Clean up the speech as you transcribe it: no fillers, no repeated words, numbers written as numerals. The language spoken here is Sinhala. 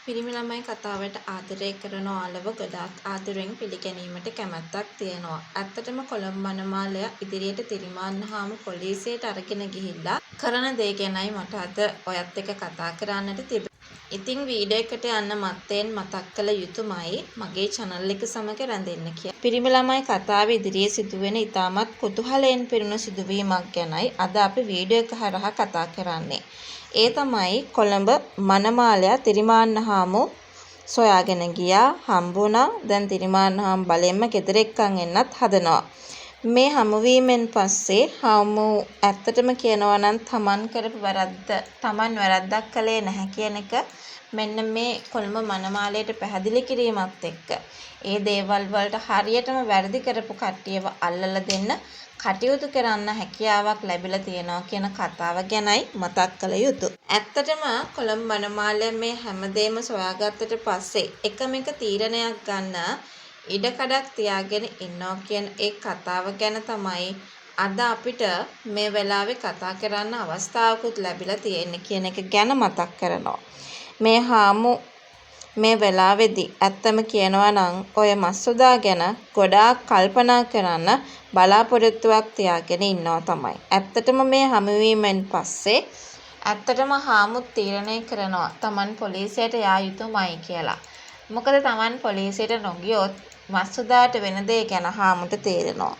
පිරිමි ළමයි කතාවට ආදරය කරන ඔයාලව ගොඩාක් ආදරෙන් පිළිගැනීමට කැමැත්තක් තියෙනවා. ඇත්තටම කොළඹ මනමාලයා ඉදිරියට තිරිමාන්නහාම පොලිසියට අරගෙන ගිහිල්ලා කරන දේ ගැනයි මට අද ඔයත් එක්ක කතා කරන්නට තිබෙන්නේ. ඉතින් වීඩියෝ එකට යන්න මත්තෙන් මතක් කළ යුතුමයි මගේ channel එක සමග රැඳෙන්න කියලා. පිරිමි ළමයි කතාවේ ඉදිරියේ සිදුවෙන ඉතාමත් කුතුහලයෙන් පිරුණු සිදුවීමක් ගැනයි අද අපි වීඩියෝ එක හරහා කතා කරන්නේ. ඒ තමයි කොළඹ මනමාලයා තිරිමාන්නහාමු සොයාගෙන ගියා හම්බුණා. දැන් තිරිමාන්නහාමු බලෙන්ම ගෙදර එක්කන් එන්නත් හදනවා. මේ හමුවීමෙන් පස්සේ හමු ඇත්තටම කියනවා නම් තමන් කරපු තමන් වැරද්දක් කළේ නැහැ කියන එක මෙන්න මේ කොළඹ මනමාලයට පැහැදිලි කිරීමත් එක්ක ඒ දේවල් වලට හරියටම වැරදි කරපු කට්ටියව අල්ලලා දෙන්න කටයුතු කරන්න හැකියාවක් ලැබිලා තියෙනවා කියන කතාව ගැනයි මතක් කළ යුතු. ඇත්තටම කොළඹ මනමාලයා මේ හැමදේම සොයාගත්තට පස්සේ එකම එක තීරණයක් ගන්න ඉඩකඩක් තියාගෙන ඉන්නවා කියන ඒ කතාව ගැන තමයි අද අපිට මේ වෙලාවේ කතා කරන්න අවස්ථාවකුත් ලැබිලා තියෙන්නේ කියන එක ගැන මතක් කරනවා. මේ හාමු මේ වෙලාවේදී ඇත්තම කියනවා නම් ඔය මස්සුදා ගැන ගොඩාක් කල්පනා කරන්න බලාපොරොත්තුවක් තියාගෙන ඉන්නවා තමයි. ඇත්තටම මේ හමුවීමෙන් පස්සේ ඇත්තටම හාමුත් තීරණය කරනවා Taman පොලිසියට යා යුතුමයි කියලා. මොකද Taman පොලිසියට නොගියොත් මස්සුදාට වෙන දේ ගැන හාමුට තේරෙනවා.